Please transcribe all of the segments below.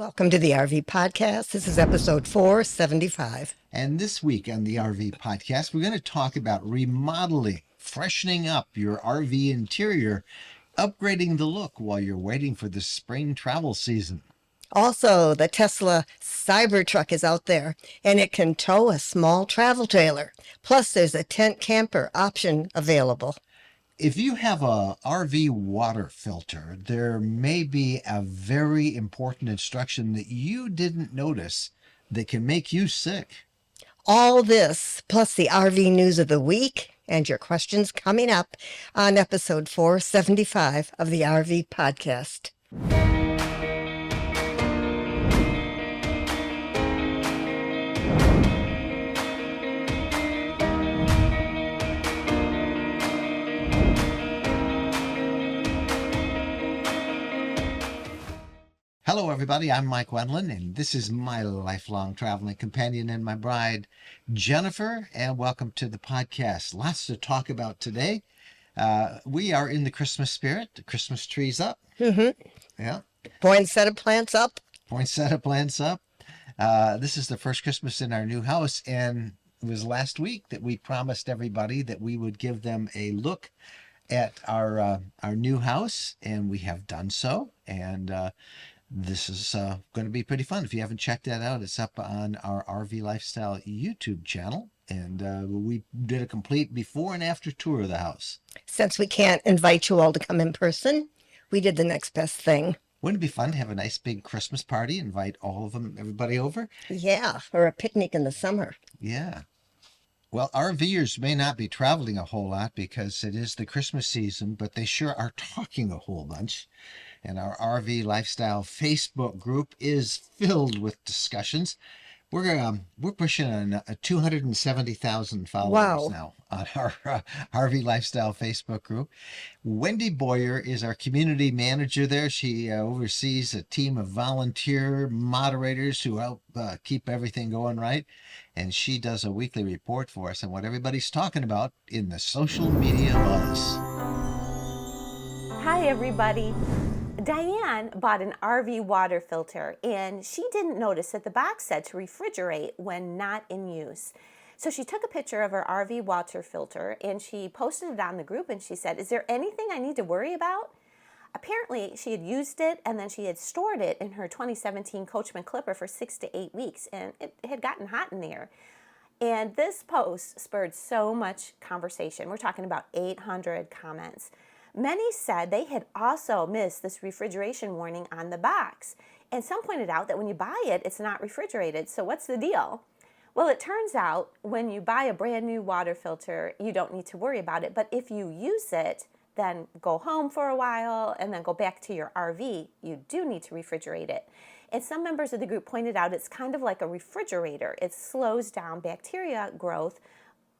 Welcome to the RV Podcast. This is episode 475. And this week on the RV Podcast, we're going to talk about remodeling, freshening up your RV interior, upgrading the look while you're waiting for the spring travel season. Also, the Tesla Cybertruck is out there, and it can tow a small travel trailer. Plus, there's a tent camper option available. If you have a RV water filter, there may be a very important instruction that you didn't notice that can make you sick. All this, plus the RV news of the week and your questions coming up on episode 475 of the RV Podcast. Hello, everybody. I'm Mike Wendland, and this is my lifelong traveling companion and my bride, Jennifer, and welcome to the podcast. Lots to talk about today. We are in the Christmas spirit. The Christmas tree's up. Yeah. Poinsettia plants up. Poinsettia plants up. This is the first Christmas in our new house, and it was last week that we promised everybody that we would give them a look at our new house, and we have done so. And this is going to be pretty fun. If you haven't checked that out, it's up on our RV Lifestyle YouTube channel. And we did a complete before and after tour of the house. Since we can't invite you all to come in person, we did the next best thing. Wouldn't it be fun to have a nice big Christmas party, invite all of them, everybody over? Yeah, or a picnic in the summer. Yeah. Well, RVers may not be traveling a whole lot because it is the Christmas season, but they sure are talking a whole bunch. And our RV Lifestyle Facebook group is filled with discussions. We're pushing on 270,000 followers now on our RV Lifestyle Facebook group. Wendy Boyer is our community manager there. She oversees a team of volunteer moderators who help keep everything going right. And she does a weekly report for us on what everybody's talking about in the social media buzz. Hi, everybody. Diane bought an RV water filter, and she didn't notice that the box said to refrigerate when not in use. So she took a picture of her RV water filter and she posted it on the group, and she said, "Is there anything I need to worry about?" Apparently, she had used it and then she had stored it in her 2017 Coachman Clipper for 6 to 8 weeks, and it had gotten hot in there. And this post spurred so much conversation. We're talking about 800 comments. Many said they had also missed this refrigeration warning on the box. And some pointed out that when you buy it, it's not refrigerated. So what's the deal? Well, it turns out when you buy a brand new water filter, you don't need to worry about it. But if you use it, then go home for a while and then go back to your RV, you do need to refrigerate it. And some members of the group pointed out it's kind of like a refrigerator. It slows down bacteria growth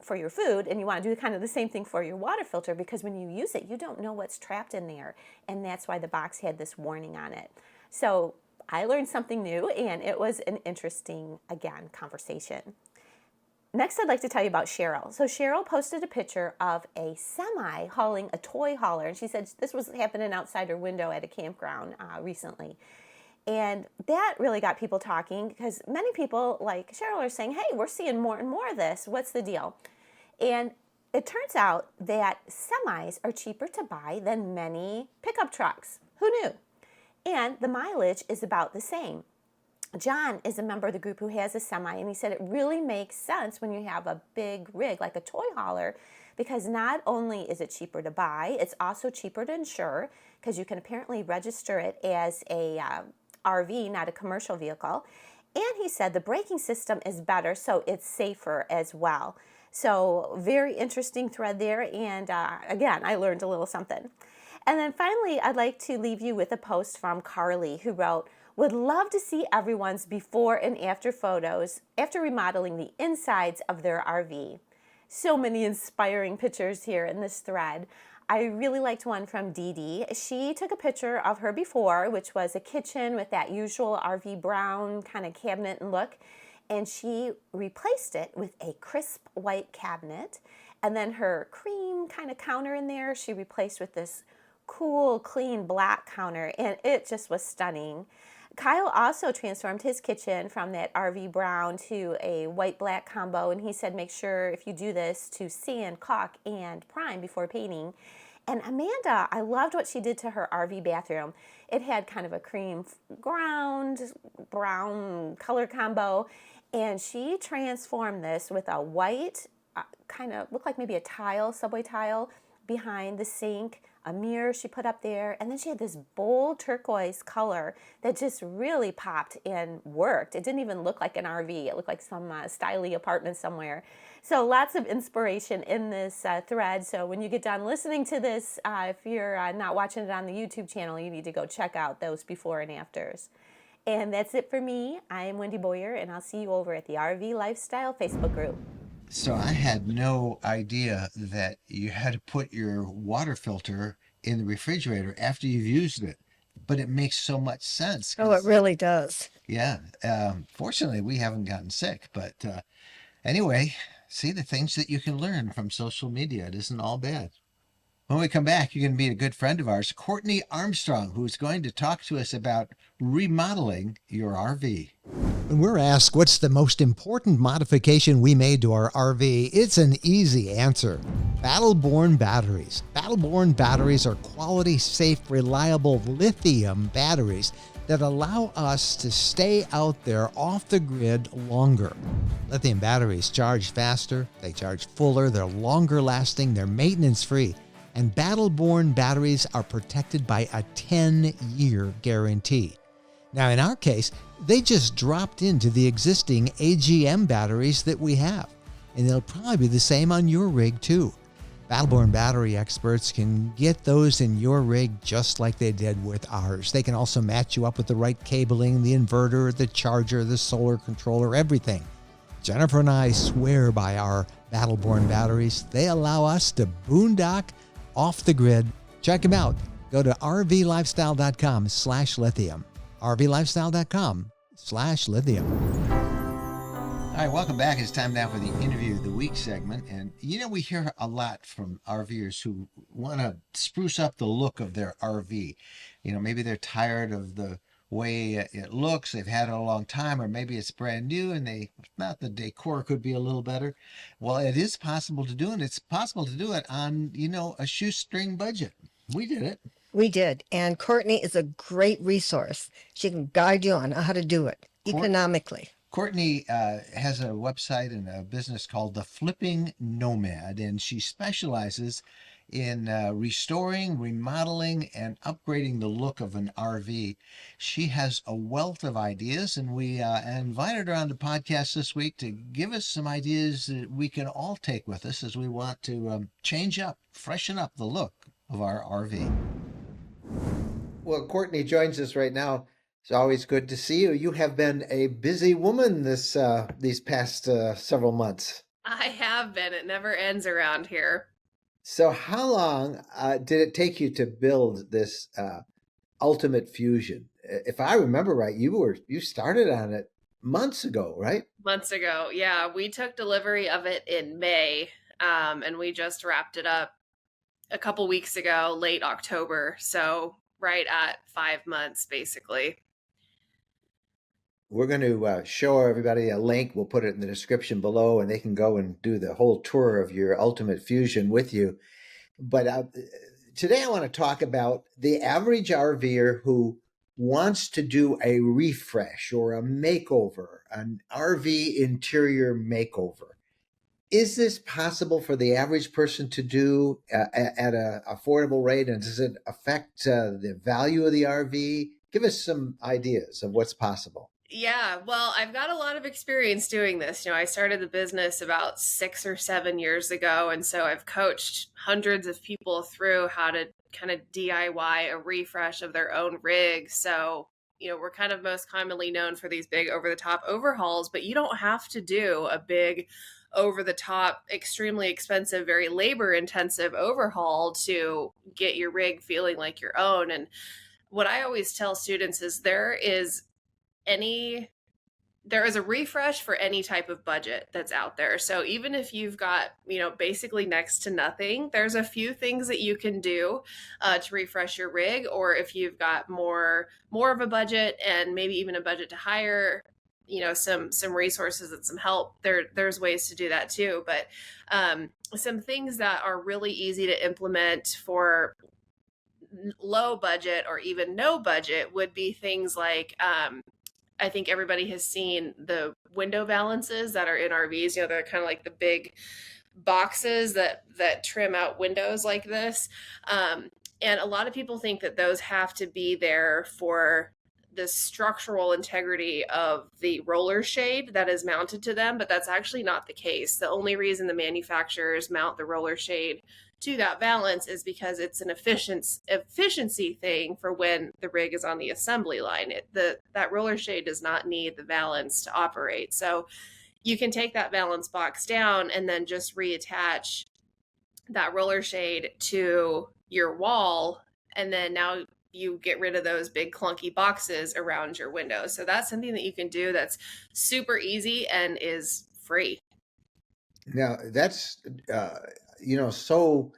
for your food, and you want to do kind of the same thing for your water filter, because when you use it, you don't know what's trapped in there, and that's why the box had this warning on it. So I learned something new, and it was an interesting, again, conversation. Next, I'd like to tell you about Cheryl. So Cheryl posted a picture of a semi hauling a toy hauler, and she said this was happening outside her window at a campground recently. And that really got people talking, because many people like Cheryl are saying, hey, we're seeing more and more of this. What's the deal? And it turns out that semis are cheaper to buy than many pickup trucks. Who knew? And the mileage is about the same. John is a member of the group who has a semi, and he said it really makes sense when you have a big rig like a toy hauler, because not only is it cheaper to buy, it's also cheaper to insure, because you can apparently register it as a RV, not a commercial vehicle. And he said the braking system is better, so it's safer as well. So very interesting thread there. And again, I learned a little something. And then finally, I'd like to leave you with a post from Carly, who wrote, "Would love to see everyone's before and after photos after remodeling the insides of their RV." So many inspiring pictures here in this thread. I really liked one from Dee Dee. She took a picture of her before, which was a kitchen with that usual RV brown kind of cabinet and look, and she replaced it with a crisp white cabinet, and then her cream kind of counter in there, she replaced with this cool, clean black counter, and it just was stunning. Kyle also transformed his kitchen from that RV brown to a white-black combo, and he said make sure if you do this to sand, caulk, and prime before painting. And Amanda, I loved what she did to her RV bathroom. It had kind of a cream ground, brown color combo, and she transformed this with a white, kind of looked like maybe a tile, subway tile, behind the sink, a mirror she put up there, and then she had this bold turquoise color that just really popped and worked. It didn't even look like an RV. It looked like some stylish apartment somewhere. So lots of inspiration in this thread. So when you get done listening to this, if you're not watching it on the YouTube channel, you need to go check out those before and afters. And that's it for me. I'm Wendy Boyer, and I'll see you over at the RV Lifestyle Facebook group. So I had no idea that you had to put your water filter in the refrigerator after you've used it, but it makes so much sense. Oh, it really does. Yeah. Fortunately, we haven't gotten sick, but anyway, see the things that you can learn from social media. It isn't all bad. When we come back, you're going to meet a good friend of ours, Cortni Armstrong, who's going to talk to us about remodeling your RV. When we're asked what's the most important modification we made to our RV, it's an easy answer. Battle-Born batteries. Battle-Born batteries are quality, safe, reliable lithium batteries that allow us to stay out there off the grid longer. Lithium batteries charge faster, they charge fuller, they're longer lasting, they're maintenance free. And Battle-Born batteries are protected by a 10-year guarantee. Now, in our case, they just dropped into the existing AGM batteries that we have, and they'll probably be the same on your rig too. Battle-Born battery experts can get those in your rig just like they did with ours. They can also match you up with the right cabling, the inverter, the charger, the solar controller, everything. Jennifer and I swear by our Battle-Born batteries. They allow us to boondock off the grid. Check them out. Go to rvlifestyle.com/lithium. rvlifestyle.com/lithium. All right, welcome back. It's time now for the Interview of the Week segment. And, we hear a lot from RVers who want to spruce up the look of their RV. Maybe they're tired of the way it looks. They've had it a long time, or maybe it's brand new and the decor could be a little better. Well, it is possible to do, and it's possible to do it on, a shoestring budget. We did it. We did. And Courtney is a great resource. She can guide you on how to do it economically. Cortni has a website and a business called The Flipping Nomad, and she specializes in restoring, remodeling, and upgrading the look of an RV. She has a wealth of ideas, and we invited her on the podcast this week to give us some ideas that we can all take with us as we want to change up, freshen up the look of our RV. Well, Cortni joins us right now. It's always good to see you. You have been a busy woman these past several months. I have been. It never ends around here. So how long did it take you to build this Ultimate Fusion? If I remember right, you started on it months ago, right? Months ago, yeah. We took delivery of it in May, and we just wrapped it up a couple weeks ago, late October. So right at 5 months, basically. We're going to show everybody a link. We'll put it in the description below, and they can go and do the whole tour of your Ultimate Fusion with you. But today I want to talk about the average RVer who wants to do a refresh or a makeover, an RV interior makeover. Is this possible for the average person to do at an affordable rate? And does it affect the value of the RV? Give us some ideas of what's possible. Yeah, well, I've got a lot of experience doing this. I started the business about 6 or 7 years ago. And so I've coached hundreds of people through how to kind of DIY a refresh of their own rig. So, we're kind of most commonly known for these big over-the-top overhauls, but you don't have to do a big over-the-top, extremely expensive, very labor-intensive overhaul to get your rig feeling like your own. And what I always tell students is there is any there is a refresh for any type of budget that's out there. So even if you've got, basically next to nothing, there's a few things that you can do to refresh your rig. Or if you've got more of a budget and maybe even a budget to hire, some resources and some help, there's ways to do that too. But some things that are really easy to implement for low budget or even no budget would be things like, I think everybody has seen the window valances that are in RVs. They're kind of like the big boxes that trim out windows like this. And a lot of people think that those have to be there for the structural integrity of the roller shade that is mounted to them, but that's actually not the case. The only reason the manufacturers mount the roller shade to that valance is because it's an efficiency thing for when the rig is on the assembly line. That roller shade does not need the valance to operate. So you can take that valance box down and then just reattach that roller shade to your wall, and then now you get rid of those big clunky boxes around your windows. So that's something that you can do that's super easy and is free. Now that's, so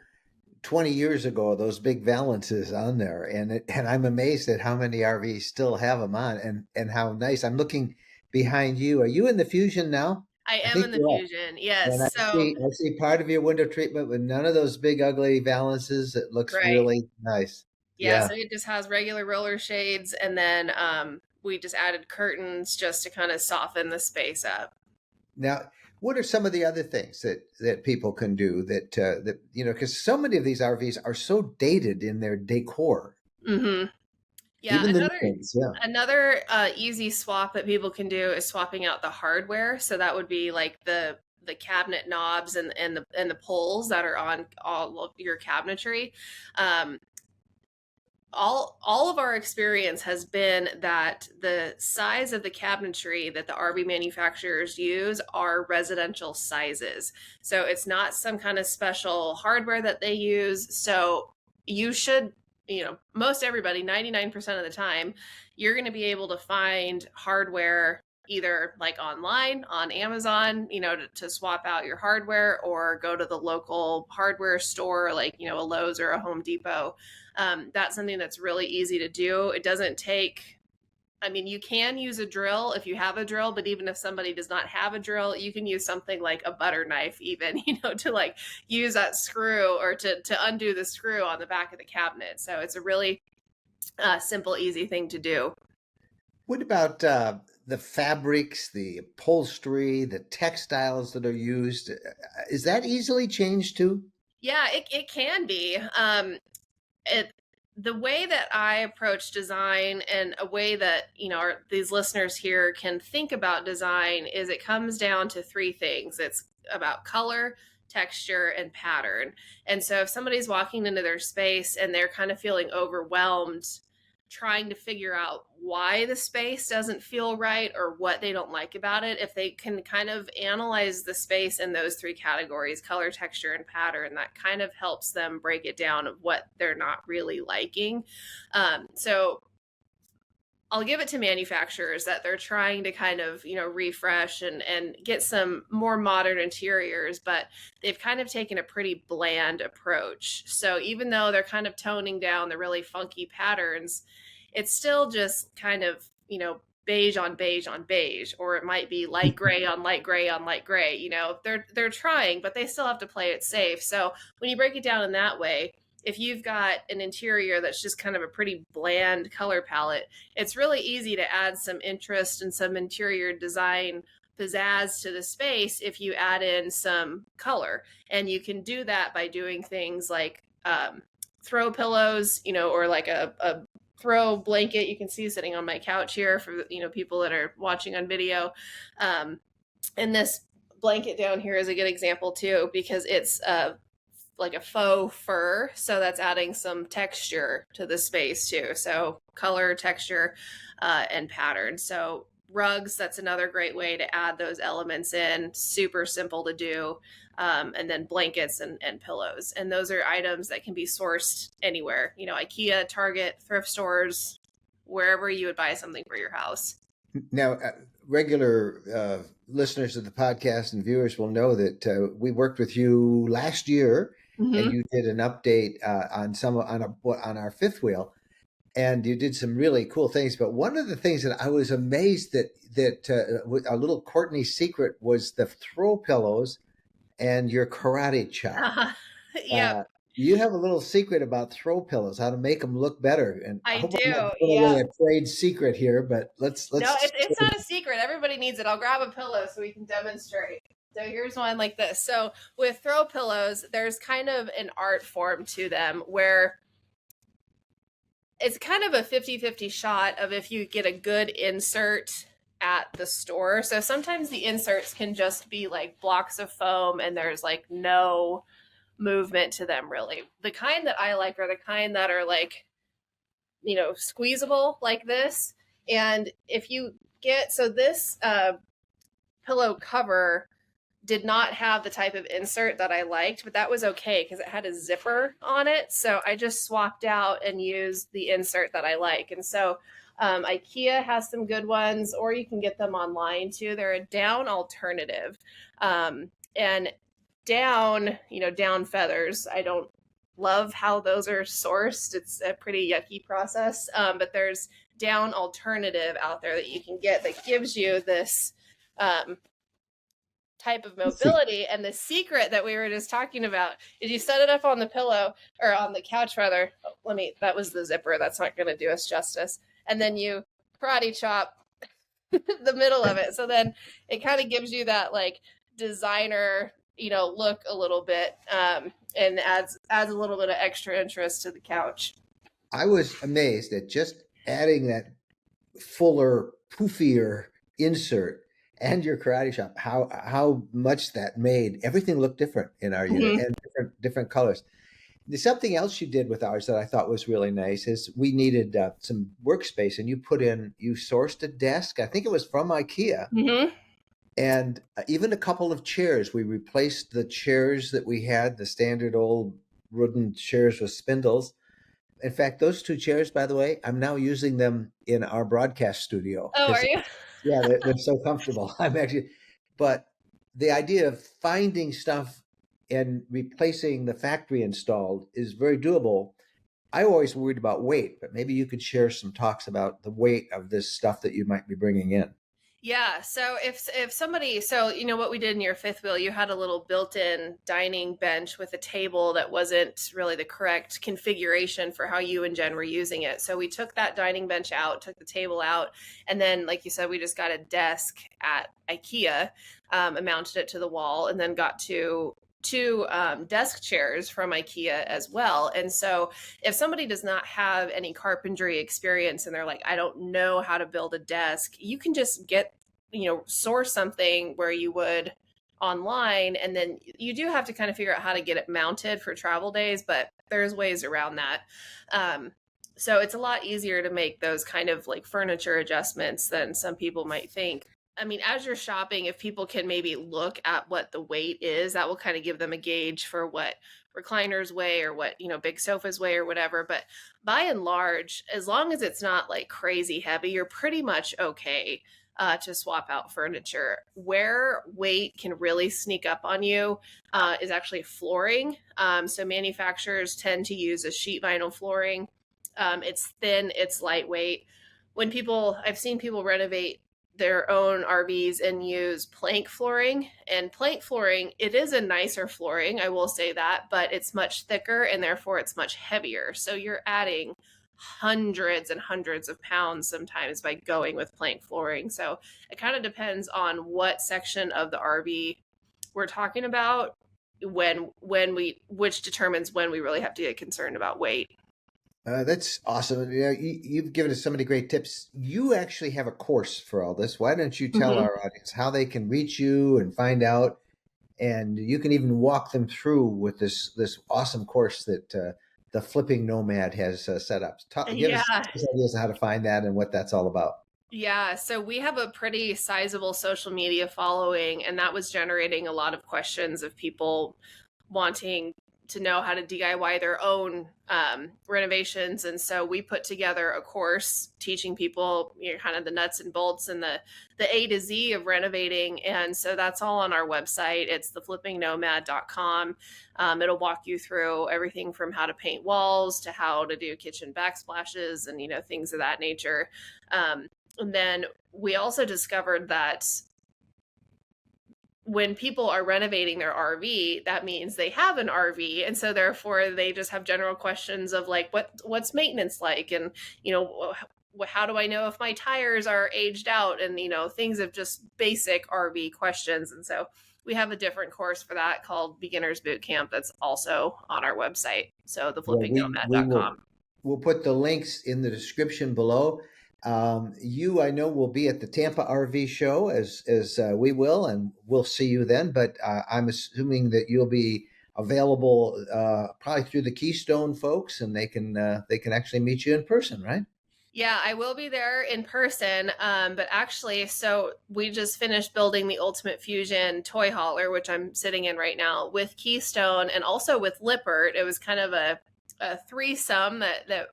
20 years ago, those big valances on there, and I'm amazed at how many RVs still have them on, and how nice. I'm looking behind you. Are you in the Fusion now? I am in the Fusion, yes. And I see part of your window treatment with none of those big ugly valances. It looks really nice. Yeah, so it just has regular roller shades, and then we just added curtains just to kind of soften the space up. Now, what are some of the other things that people can do that because so many of these RVs are so dated in their decor. Mm-hmm. Yeah, even another easy swap that people can do is swapping out the hardware. So that would be like the cabinet knobs and the pulls that are on all of your cabinetry. All of our experience has been that the size of the cabinetry that the RV manufacturers use are residential sizes. So it's not some kind of special hardware that they use. So you should, most everybody, 99% of the time, you're going to be able to find hardware either like online on Amazon, to swap out your hardware, or go to the local hardware store, like, a Lowe's or a Home Depot. That's something that's really easy to do. It doesn't take, you can use a drill if you have a drill, but even if somebody does not have a drill, you can use something like a butter knife even, to like use that screw or to undo the screw on the back of the cabinet. So it's a really simple, easy thing to do. What about the fabrics, the upholstery, the textiles that are used? Is that easily changed too? Yeah, it can be. The way that I approach design, and a way that, these listeners here can think about design, is it comes down to three things. It's about color, texture, and pattern. And so if somebody's walking into their space and they're kind of feeling overwhelmed, trying to figure out why the space doesn't feel right or what they don't like about it, if they can kind of analyze the space in those three categories, color, texture, and pattern, that kind of helps them break it down of what they're not really liking. So I'll give it to manufacturers that they're trying to kind of, refresh and get some more modern interiors, but they've kind of taken a pretty bland approach. So even though they're kind of toning down the really funky patterns, it's still just kind of, beige on beige on beige, or it might be light gray on light gray on light gray. They're trying, but they still have to play it safe. So when you break it down in that way, if you've got an interior that's just kind of a pretty bland color palette, it's really easy to add some interest and some interior design pizzazz to the space if you add in some color. And you can do that by doing things like throw pillows, or like a throw blanket you can see sitting on my couch here for, people that are watching on video. And this blanket down here is a good example too, because it's like a faux fur. So that's adding some texture to the space too. So color, texture, and pattern. So rugs, that's another great way to add those elements in. Super simple to do. And then blankets and pillows. And those are items that can be sourced anywhere, IKEA, Target, thrift stores, wherever you would buy something for your house. Now, regular listeners of the podcast and viewers will know that we worked with you last year, and Mhm. you did an update on our fifth wheel, and you did some really cool things. But one of the things that I was amazed that a little Courtney secret was the throw pillows and your karate chop. Yep, Uh, you have a little secret about throw pillows, how to make them look better. And I I hope I'm not do. giving Yeah. away a trade secret here, but No, let's. it's not a secret. Everybody needs it. I'll grab a pillow so we can demonstrate. So here's one like this. So with throw pillows, there's kind of an art form to them where it's kind of a 50-50 shot of if you get a good insert at the store. So sometimes the inserts can just be like blocks of foam and there's like no movement to them really. The kind that I like are the kind that are like, squeezable like this. And if you so this pillow cover did not have the type of insert that I liked, but that was okay because it had a zipper on it. So I just swapped out and used the insert that I like. And so IKEA has some good ones, or you can get them online too. They're a down alternative. And down feathers. I don't love how those are sourced. It's a pretty yucky process. But there's down alternative out there that you can get that gives you this type of mobility. And the secret that we were just talking about is you set it up on the pillow or on the couch rather. That was the zipper. That's not going to do us justice. And then you karate chop the middle of it. So then it kind of gives you that like designer, look a little bit, and adds a little bit of extra interest to the couch. I was amazed at just adding that fuller, poofier insert and your karate chop, how much that made everything look different in our unit and different colors. There's something else you did with ours that I thought was really nice is we needed some workspace, and you sourced a desk. I think it was from IKEA. Mm-hmm. And even a couple of chairs. We replaced the chairs that we had, the standard old wooden chairs with spindles. In fact, those two chairs, by the way, I'm now using them in our broadcast studio. Oh, are you? Yeah, they're so comfortable. But the idea of finding stuff and replacing the factory installed is very doable. I always worried about weight, but maybe you could share some talks about the weight of this stuff that you might be bringing in. Yeah. So if somebody, what we did in your fifth wheel, you had a little built-in dining bench with a table that wasn't really the correct configuration for how you and Jen were using it. So we took that dining bench out, took the table out, and then, like you said, we just got a desk at IKEA, and mounted it to the wall, and then got two desk chairs from IKEA as well. And so if somebody does not have any carpentry experience and they're like, I don't know how to build a desk, you can just source something where you would online. And then you do have to kind of figure out how to get it mounted for travel days, but there's ways around that. So it's a lot easier to make those kind of like furniture adjustments than some people might think. I mean, as you're shopping, if people can maybe look at what the weight is, that will kind of give them a gauge for what recliners weigh or what, big sofas weigh or whatever. But by and large, as long as it's not like crazy heavy, you're pretty much okay to swap out furniture. Where weight can really sneak up on you is actually flooring. So manufacturers tend to use a sheet vinyl flooring. It's thin, it's lightweight. I've seen people renovate their own RVs and use plank flooring. And plank flooring, it is a nicer flooring, I will say that, but it's much thicker and therefore it's much heavier. So you're adding hundreds and hundreds of pounds sometimes by going with plank flooring. So it kind of depends on what section of the RV we're talking about, which determines when we really have to get concerned about weight. That's awesome. You've given us so many great tips. You actually have a course for all this. Why don't you tell our audience how they can reach you and find out? And you can even walk them through with this awesome course that the Flipping Nomad has set up. Give us ideas on how to find that and what that's all about. Yeah, so we have a pretty sizable social media following, and that was generating a lot of questions of people wanting to know how to DIY their own renovations. And so we put together a course teaching people, kind of the nuts and bolts and the A to Z of renovating. And so that's all on our website. It's theflippingnomad.com. It'll walk you through everything from how to paint walls to how to do kitchen backsplashes and, things of that nature. And then we also discovered that when people are renovating their RV, that means they have an RV. And so therefore they just have general questions of like, what's maintenance like? And, how do I know if my tires are aged out? And, things of just basic RV questions. And so we have a different course for that called Beginner's Boot Camp that's also on our website. So theflippingnomad.com. We'll put the links in the description below. You, I know, will be at the Tampa RV show as we will, and we'll see you then. But I'm assuming that you'll be available probably through the Keystone folks, and they can actually meet you in person, right? Yeah, I will be there in person. But actually, so we just finished building the Ultimate Fusion toy hauler, which I'm sitting in right now, with Keystone and also with Lippert. It was kind of a threesome that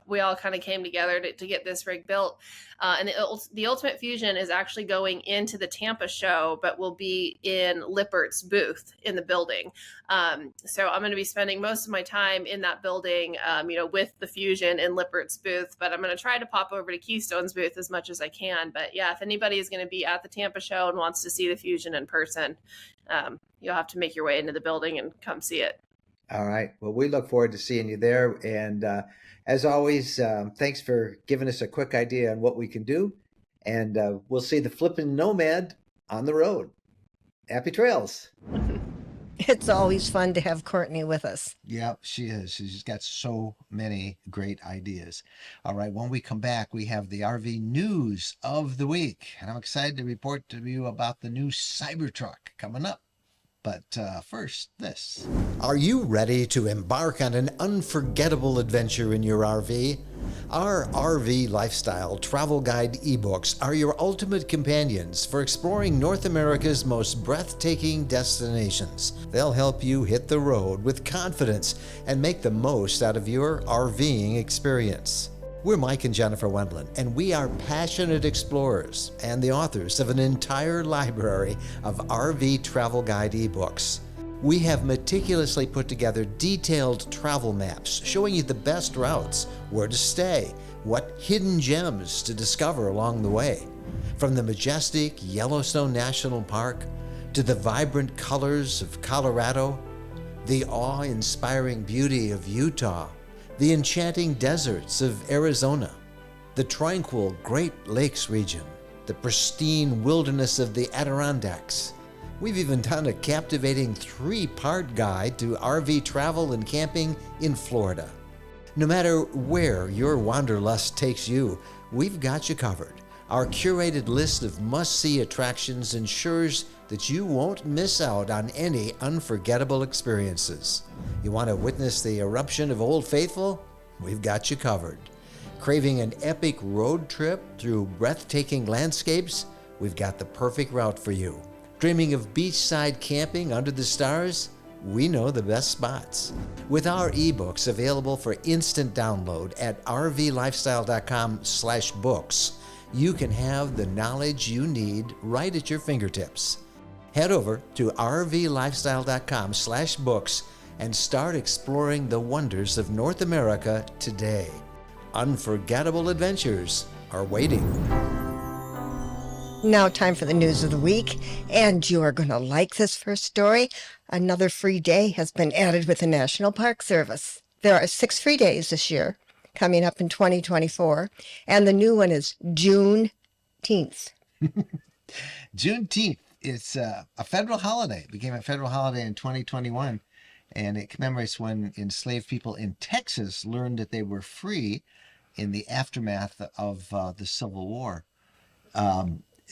we all kind of came together to get this rig built. And the Ultimate Fusion is actually going into the Tampa show, but will be in Lippert's booth in the building. So I'm going to be spending most of my time in that building, with the Fusion in Lippert's booth, but I'm going to try to pop over to Keystone's booth as much as I can. But yeah, if anybody is going to be at the Tampa show and wants to see the Fusion in person, you'll have to make your way into the building and come see it. All right. Well, we look forward to seeing you there. And as always, thanks for giving us a quick idea on what we can do. And we'll see the Flippin' Nomad on the road. Happy trails. It's always fun to have Cortni with us. Yep, she is. She's got so many great ideas. All right. When we come back, we have the RV news of the week. And I'm excited to report to you about the new Cybertruck coming up. But first, this. Are you ready to embark on an unforgettable adventure in your RV? Our RV Lifestyle Travel Guide ebooks are your ultimate companions for exploring North America's most breathtaking destinations. They'll help you hit the road with confidence and make the most out of your RVing experience. We're Mike and Jennifer Wendland, and we are passionate explorers and the authors of an entire library of RV travel guide ebooks. We have meticulously put together detailed travel maps showing you the best routes, where to stay, what hidden gems to discover along the way. From the majestic Yellowstone National Park to the vibrant colors of Colorado, the awe-inspiring beauty of Utah, the enchanting deserts of Arizona, the tranquil Great Lakes region, the pristine wilderness of the Adirondacks. We've even done a captivating 3-part guide to RV travel and camping in Florida. No matter where your wanderlust takes you, we've got you covered. Our curated list of must-see attractions ensures that you won't miss out on any unforgettable experiences. You want to witness the eruption of Old Faithful? We've got you covered. Craving an epic road trip through breathtaking landscapes? We've got the perfect route for you. Dreaming of beachside camping under the stars? We know the best spots. With our ebooks available for instant download at rvlifestyle.com/books, you can have the knowledge you need right at your fingertips. Head over to rvlifestyle.com/books and start exploring the wonders of North America today. Unforgettable adventures are waiting. Now time for the news of the week, and you are going to like this first story. Another free day has been added with the National Park Service. There are 6 free days this year coming up in 2024, and the new one is Juneteenth. Juneteenth. It's a federal holiday. It became a federal holiday in 2021, and it commemorates when enslaved people in Texas learned that they were free in the aftermath of the Civil War.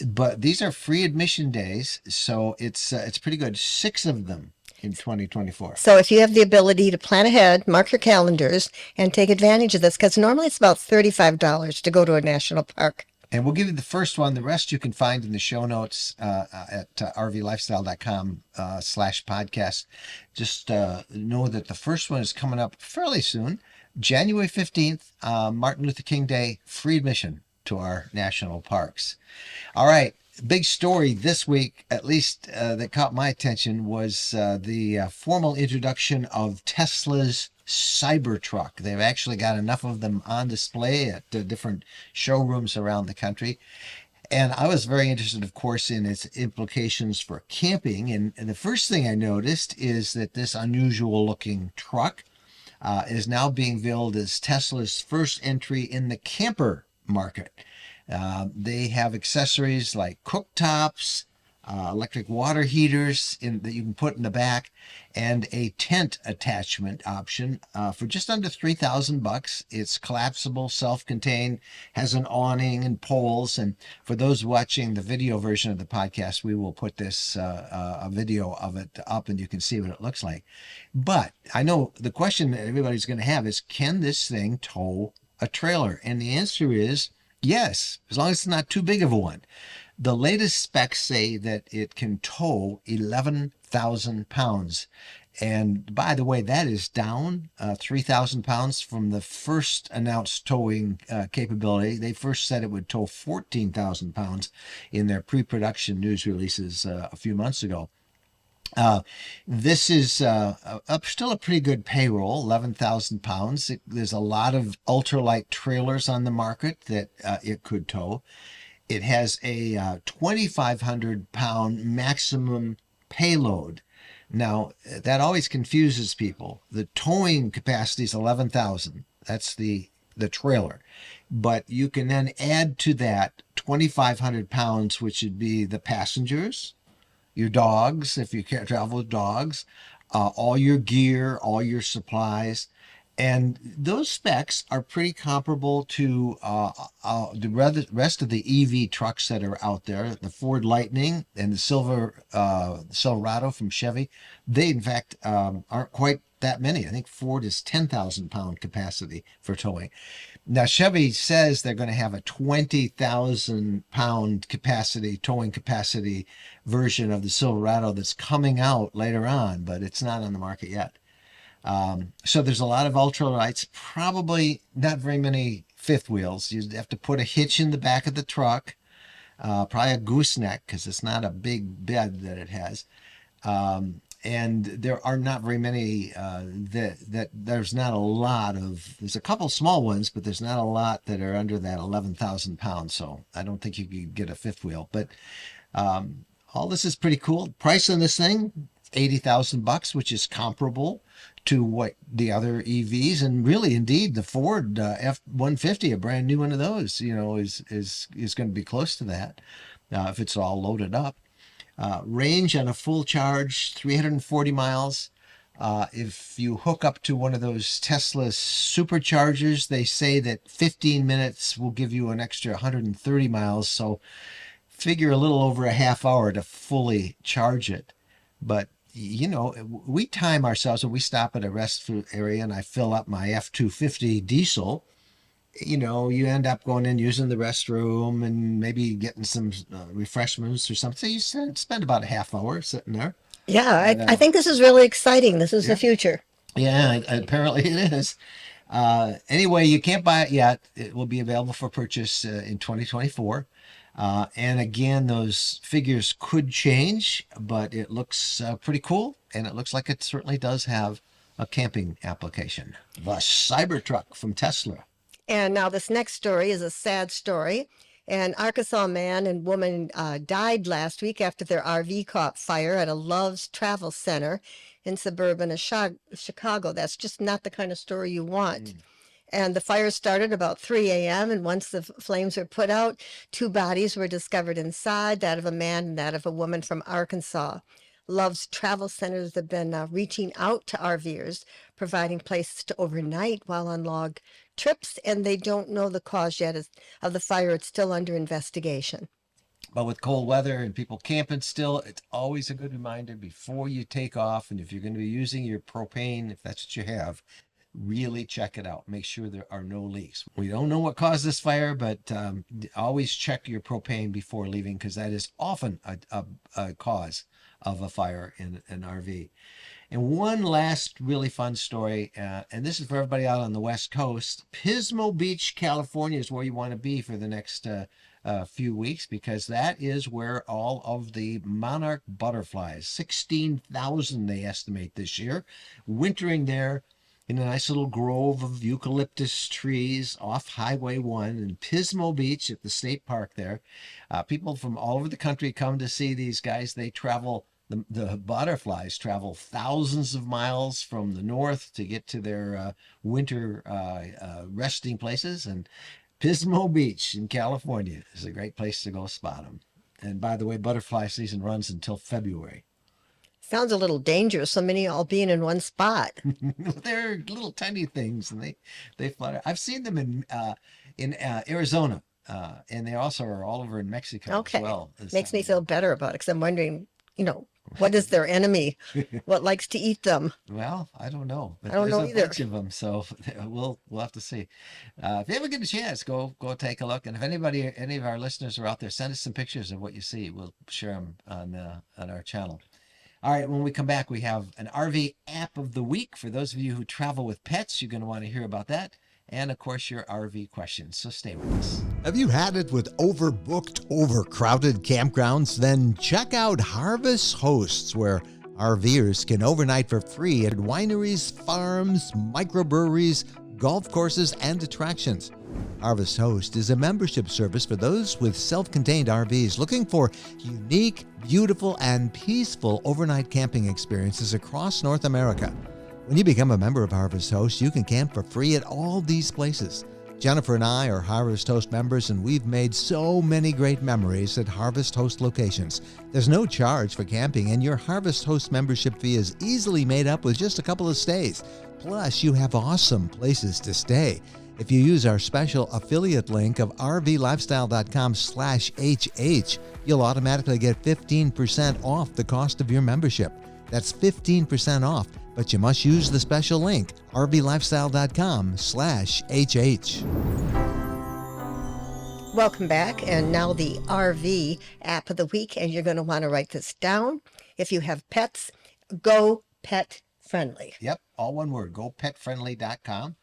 But these are free admission days, so it's pretty good. 6 of them in 2024. So if you have the ability to plan ahead, mark your calendars, and take advantage of this, because normally it's about $35 to go to a national park. And we'll give you the first one. The rest you can find in the show notes at rvlifestyle.com/podcast. Just know that the first one is coming up fairly soon, January 15th, Martin Luther King Day, free admission to our national parks. All right. Big story this week, at least that caught my attention, was the formal introduction of Tesla's Cybertruck. They've actually got enough of them on display at different showrooms around the country. And I was very interested, of course, in its implications for camping. And the first thing I noticed is that this unusual looking truck is now being billed as Tesla's first entry in the camper market. They have accessories like cooktops, electric water heaters that you can put in the back, and a tent attachment option for just under $3,000. It's collapsible, self-contained, has an awning and poles. And for those watching the video version of the podcast, we will put this a video of it up, and you can see what it looks like. But I know the question that everybody's going to have is, can this thing tow a trailer? And the answer is yes, as long as it's not too big of a one. The latest specs say that it can tow 11,000 pounds. And by the way, that is down 3,000 pounds from the first announced towing capability. They first said it would tow 14,000 pounds in their pre-production news releases a few months ago. This is still a pretty good payroll, 11,000 pounds. There's a lot of ultralight trailers on the market that it could tow. It has a 2,500 pound maximum payload. Now, that always confuses people. The towing capacity is 11,000. That's the trailer. But you can then add to that 2,500 pounds, which would be the passengers, your dogs, if you can't travel with dogs, all your gear, all your supplies. And those specs are pretty comparable to the rest of the EV trucks that are out there. The Ford Lightning and the Silverado from Chevy, they in fact aren't quite that many. I think Ford is 10,000 pound capacity for towing. Now Chevy says they're going to have a 20,000 pound towing capacity version of the Silverado that's coming out later on, but it's not on the market yet. So there's a lot of ultralights, probably not very many fifth wheels. You'd have to put a hitch in the back of the truck, probably a gooseneck because it's not a big bed that it has. And there are not very many there's not a lot of, there's a couple small ones, but there's not a lot that are under that 11,000 pounds. So I don't think you could get a fifth wheel, but all this is pretty cool. Price on this thing, $80,000, which is comparable to what the other EVs, and really indeed the Ford F-150, a brand new one of those, is going to be close to that if it's all loaded up. Range on a full charge, 340 miles. If you hook up to one of those Tesla superchargers, they say that 15 minutes will give you an extra 130 miles. So figure a little over a half hour to fully charge it. But we time ourselves when we stop at a rest area and I fill up my F-250 diesel. You end up going in using the restroom and maybe getting some refreshments or something. So you spend about a half hour sitting there. Yeah, I think this is really exciting. This is the future. Yeah, apparently it is. Anyway, you can't buy it yet. It will be available for purchase in 2024. And again, those figures could change, but it looks pretty cool. And it looks like it certainly does have a camping application. The Cybertruck from Tesla. And now this next story is a sad story. An Arkansas man and woman died last week after their RV caught fire at a Love's Travel Center in suburban Chicago. That's just not the kind of story you want. And the fire started about 3 a.m. And once the flames were put out, 2 bodies were discovered inside, that of a man and that of a woman from Arkansas. Love's Travel Centers have been reaching out to RVers, providing places to overnight while on log trips, and they don't know the cause yet of the fire. It's still under investigation. But with cold weather and people camping still, it's always a good reminder before you take off, and if you're going to be using your propane, if that's what you have, really check it out. Make sure there are no leaks. We don't know what caused this fire, but always check your propane before leaving, because that is often a cause of a fire in an RV. And one last really fun story, and this is for everybody out on the West Coast. Pismo Beach, California is where you want to be for the next few weeks, because that is where all of the monarch butterflies, 16,000 they estimate this year, wintering there in a nice little grove of eucalyptus trees off Highway 1 in Pismo Beach at the state park there. People from all over the country come to see these guys. They travel, the butterflies travel thousands of miles from the north to get to their winter resting places. And Pismo Beach in California is a great place to go spot them. And by the way, butterfly season runs until February. Sounds a little dangerous, so many all being in one spot. They're little tiny things, and they flutter. I've seen them in Arizona, and they also are all over in Mexico Okay. as well. Makes me feel better about it, because I'm wondering, what is their enemy? What likes to eat them? Well, I don't know. But I don't know there's a either. bunch of them, so we'll have to see. If you ever get a chance, go take a look. And if any of our listeners are out there, send us some pictures of what you see. We'll share them on our channel. All right, when we come back, we have an RV app of the week. For those of you who travel with pets, you're going to want to hear about that. And, of course, your RV questions. So stay with us. Have you had it with overbooked, overcrowded campgrounds? Then check out Harvest Hosts, where RVers can overnight for free at wineries, farms, microbreweries, golf courses, and attractions. Harvest Host is a membership service for those with self-contained RVs looking for unique, beautiful, and peaceful overnight camping experiences across North America. When you become a member of Harvest Host, you can camp for free at all these places. Jennifer and I are Harvest Host members, and we've made so many great memories at Harvest Host locations. There's no charge for camping, and your Harvest Host membership fee is easily made up with just a couple of stays. Plus, you have awesome places to stay. If you use our special affiliate link of rvlifestyle.com/HH, you'll automatically get 15% off the cost of your membership. That's 15% off, but you must use the special link, rvlifestyle.com/HH. Welcome back, and now the RV app of the week, and you're going to want to write this down. If you have pets, GoPetFriendly. Yep, all one word, GoPetFriendly.com.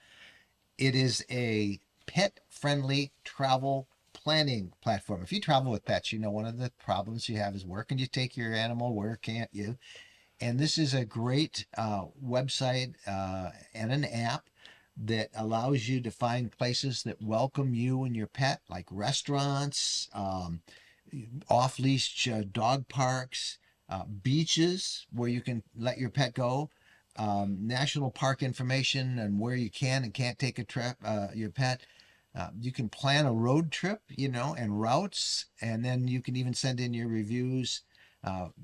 It is a pet-friendly travel planning platform. If you travel with pets, one of the problems you have is where can you take your animal, where can't you? And this is a great website and an app that allows you to find places that welcome you and your pet, like restaurants, off-leash dog parks, beaches where you can let your pet go, national park information and where you can and can't take a trip, your pet. You can plan a road trip, and routes, and then you can even send in your reviews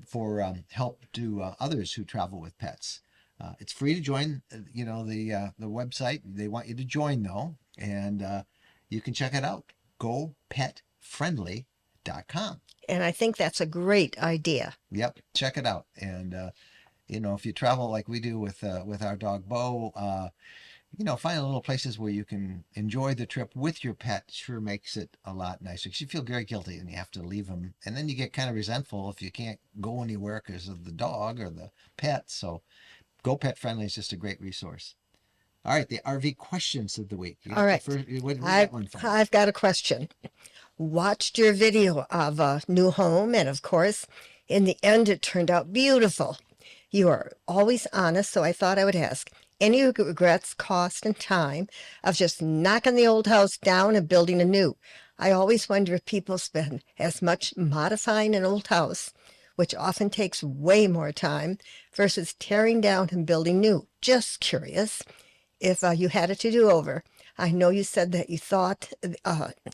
for help to others who travel with pets. It's free to join, the website. They want you to join, though, and you can check it out, GoPetFriendly.com. And I think that's a great idea. Yep, check it out. And if you travel like we do with our dog Bo, find little places where you can enjoy the trip with your pet. Sure makes it a lot nicer, because you feel very guilty and you have to leave them, and then you get kind of resentful if you can't go anywhere because of the dog or the pet. So GoPetFriendly is just a great resource. All right, the RV questions of the week. All right. I've got a question. Watched your video of a new home, and of course, in the end, it turned out beautiful. You are always honest, so I thought I would ask, any regrets, cost, and time of just knocking the old house down and building a new? I always wonder if people spend as much modifying an old house, which often takes way more time, versus tearing down and building new. Just curious if you had it to do over. I know you said that you thought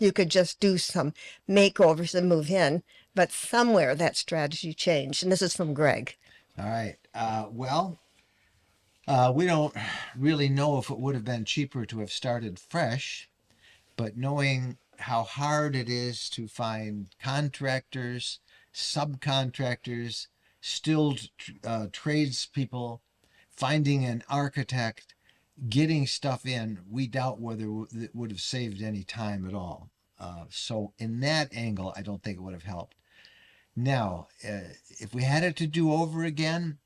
you could just do some makeovers and move in, but somewhere that strategy changed. And this is from Greg. All right. We don't really know if it would have been cheaper to have started fresh, but knowing how hard it is to find contractors, subcontractors, skilled tradespeople, finding an architect, getting stuff in, we doubt whether it would have saved any time at all. So in that angle, I don't think it would have helped. Now, if we had it to do over again,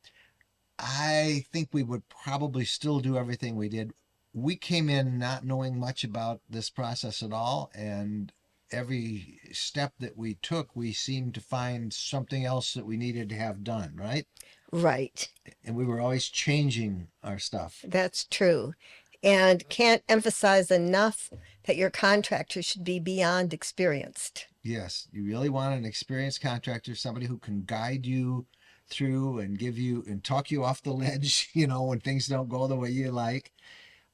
I think we would probably still do everything we did. We came in not knowing much about this process at all, and every step that we took, we seemed to find something else that we needed to have done, right? Right. And we were always changing our stuff. That's true. And can't emphasize enough that your contractor should be beyond experienced. Yes, you really want an experienced contractor, somebody who can guide you through and give you and talk you off the ledge, when things don't go the way you like.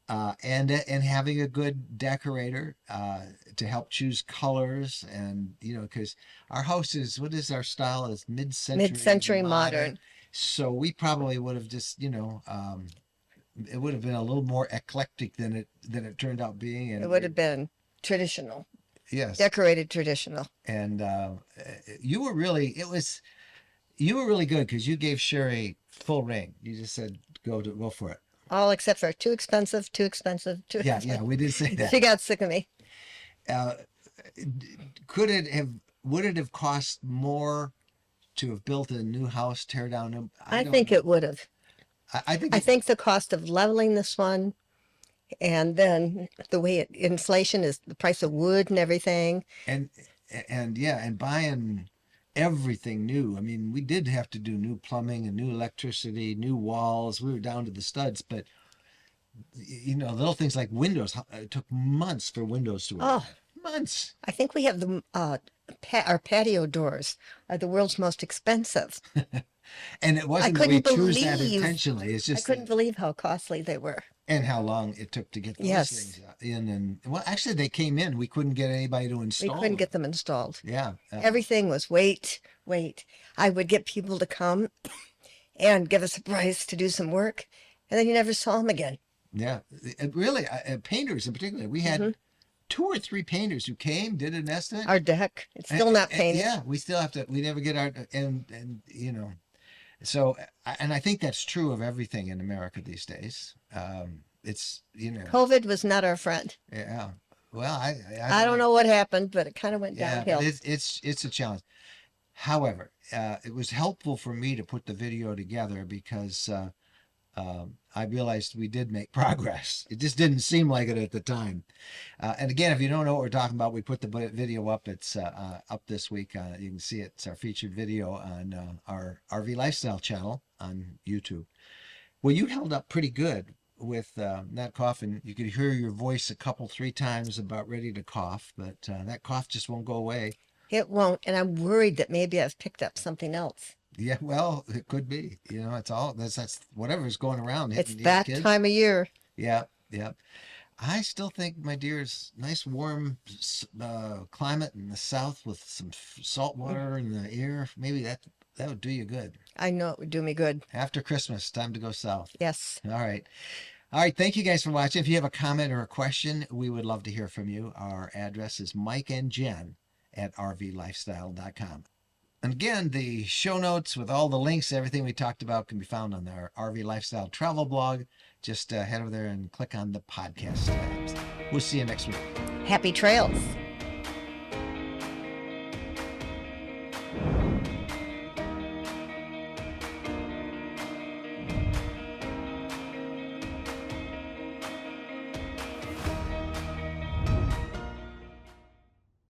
And having a good decorator to help choose colors, and because our house is, what is our style, is mid-century modern. So we probably would have just it would have been a little more eclectic than it turned out being, and It would have been traditional, yes, decorated traditional. and you were really good because you gave Sherry full reign. You just said go for it. All except for too expensive, too expensive, too expensive. Yeah, we did say that. She got sick of me. Would it have cost more to have built a new house, tear down? I think it would have. I think I think the cost of leveling this one, and then the way inflation is, the price of wood and everything. and buying everything new. I mean, we did have to do new plumbing and new electricity, new walls. We were down to the studs, but little things like windows. It took months for windows to arrive. Months. I think we have our patio doors are the world's most expensive. And it wasn't that we chose that believe- intentionally. It's I just couldn't believe how costly they were. and how long it took to get those Yes. things in. And well, actually, they came in. We couldn't get anybody to We install. couldn't get them installed. Yeah. Everything was wait. I would get people to come and give us a price to do some work, and then you never saw them again. Yeah. Really, painters in particular. We had 2 or 3 painters who came, did an estimate. Our deck, it's still not painted. Yeah, we still have to. We never get our and. So, and I think that's true of everything in America these days. It's COVID was not our friend. Yeah. Well, I don't know what happened, but it kind of went downhill. It's a challenge. However, it was helpful for me to put the video together because I realized we did make progress. It just didn't seem like it at the time. And again, if you don't know what we're talking about, we put the video up. It's up this week. You can see it. It's our featured video on our RV Lifestyle channel on YouTube. Well, you held up pretty good with that coughing. You could hear your voice 3 times about ready to cough, but that cough just won't go away. It won't, and I'm worried that maybe I've picked up something else. Yeah, well, it could be. It's all that's whatever's going around. It's that time of year. Yeah. I still think, my dear, it's nice warm climate in the south with some salt water in the air. Maybe that would do you good. I know it would do me good. After Christmas, time to go south. Yes. All right. Thank you guys for watching. If you have a comment or a question, we would love to hear from you. Our address is mikeandjen@rvlifestyle.com. And again, the show notes with all the links, everything we talked about, can be found on our RV Lifestyle travel blog. Just head over there and click on the podcast tabs. We'll see you next week. Happy trails.